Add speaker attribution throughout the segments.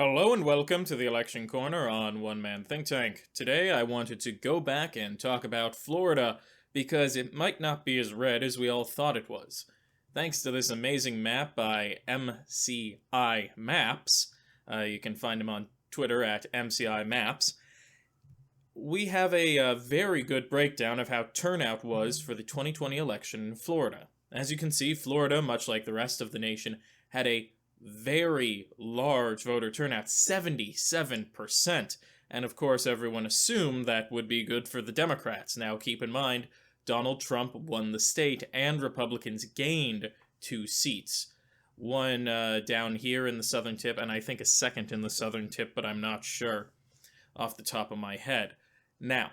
Speaker 1: Hello and welcome to the Election Corner on One Man Think Tank. Today I wanted to go back and talk about Florida because it might not be as red as we all thought it was. Thanks to this amazing map by MCI Maps, you can find him on Twitter at MCI Maps, we have a very good breakdown of how turnout was for the 2020 election in Florida. As you can see, Florida, much like the rest of the nation, had a very large voter turnout, 77%. And of course, everyone assumed that would be good for the Democrats. Now, keep in mind, Donald Trump won the state, and Republicans gained 2 seats. One down here in the southern tip, and I think a second in the southern tip, but I'm not sure off the top of my head. Now,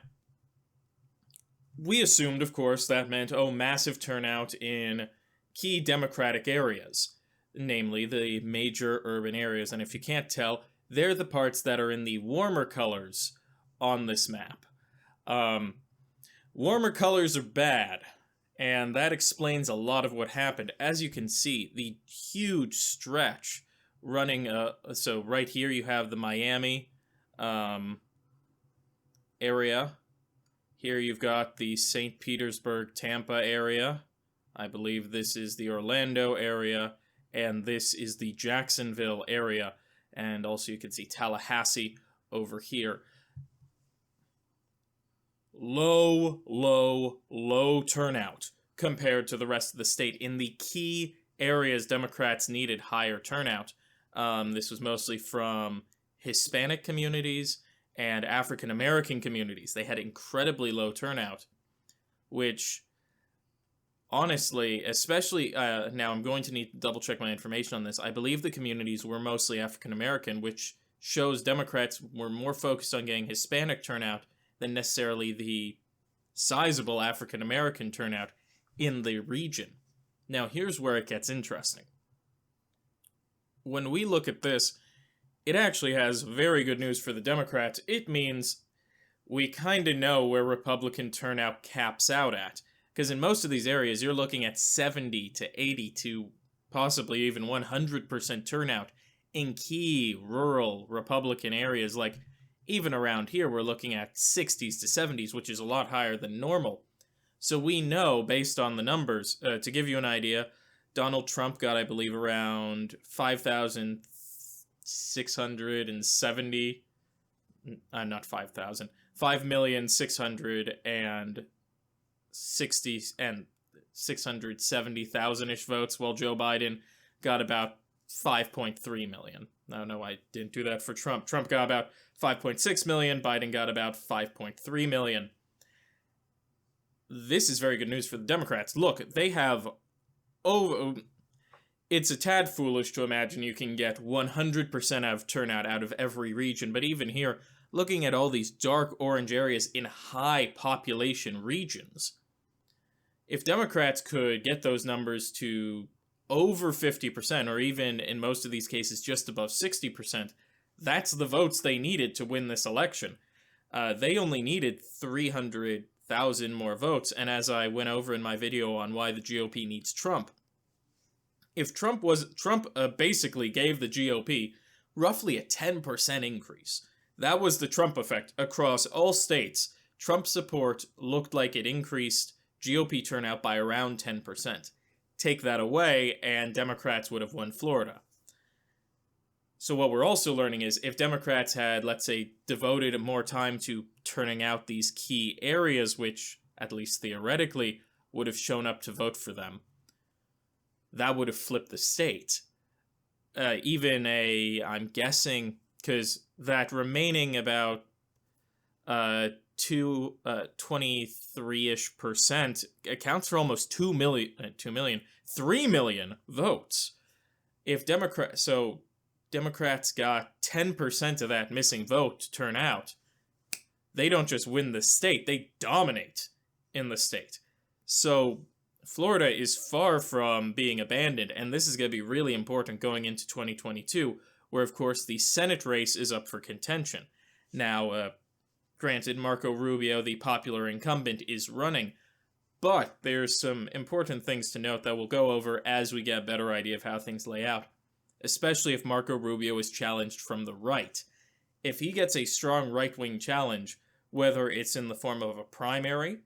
Speaker 1: we assumed, of course, that meant, massive turnout in key Democratic areas, namely the major urban areas. And if you can't tell, they're the parts that are in the warmer colors on this map. Warmer colors are bad, and that explains a lot of what happened. As you can see, the huge stretch running, so right here you have the Miami area. Here you've got the St. Petersburg, Tampa area. I believe this is the Orlando area, and this is the Jacksonville area. And also you can see Tallahassee over here. Low turnout compared to the rest of the state. In the key areas, Democrats needed higher turnout. This was mostly from Hispanic communities and African American communities. They had incredibly low turnout, which, honestly, especially, now I'm going to need to double check my information on this. I believe the communities were mostly African American, which shows Democrats were more focused on getting Hispanic turnout than necessarily the sizable African American turnout in the region. Now, here's where it gets interesting. When we look at this, it actually has very good news for the Democrats. It means we kind of know where Republican turnout caps out at. Because in most of these areas, you're looking at 70 to 80 to possibly even 100% turnout in key rural Republican areas. Like, even around here, we're looking at 60s to 70s, which is a lot higher than normal. So we know, based on the numbers, to give you an idea, Donald Trump got, I believe, around 5,670, not 5,000, 5,660 and 670,000-ish votes, while Joe Biden got about 5.3 million. No, I didn't do that for Trump. Trump got about 5.6 million, Biden got about 5.3 million. This is very good news for the Democrats. Look, they have it's a tad foolish to imagine you can get 100% of turnout out of every region, but even here, looking at all these dark orange areas in high population regions, if Democrats could get those numbers to over 50%, or even in most of these cases just above 60%, that's the votes they needed to win this election. They only needed 300,000 more votes, and as I went over in my video on why the GOP needs Trump, if Trump basically gave the GOP roughly a 10% increase. That was the Trump effect across all states. Trump support looked like it increased GOP turnout by around 10%. Take that away, and Democrats would have won Florida. So what we're also learning is if Democrats had, let's say, devoted more time to turning out these key areas, which, at least theoretically, would have shown up to vote for them, that would have flipped the state. I'm guessing, because that remaining about 23-ish percent accounts for almost 3 million votes. If Democrats got 10% of that missing vote to turn out, they don't just win the state, they dominate in the state. So Florida is far from being abandoned, and this is going to be really important going into 2022, where, of course, the Senate race is up for contention. Now, granted, Marco Rubio, the popular incumbent, is running, but there's some important things to note that we'll go over as we get a better idea of how things lay out. especially if Marco Rubio is challenged from the right. If he gets a strong right-wing challenge, whether it's in the form of a primary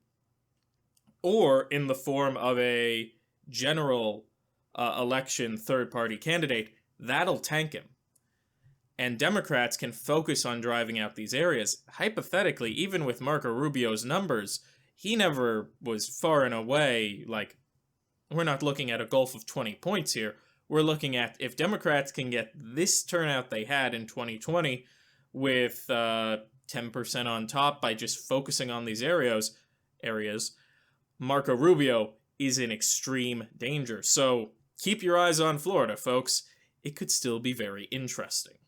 Speaker 1: or in the form of a general election third-party candidate, that'll tank him. And Democrats can focus on driving out these areas. Hypothetically, even with Marco Rubio's numbers, he never was far and away, like, we're not looking at a gulf of 20 points here. We're looking at if Democrats can get this turnout they had in 2020 with 10% on top by just focusing on these areas, Marco Rubio is in extreme danger. So keep your eyes on Florida, folks. It could still be very interesting.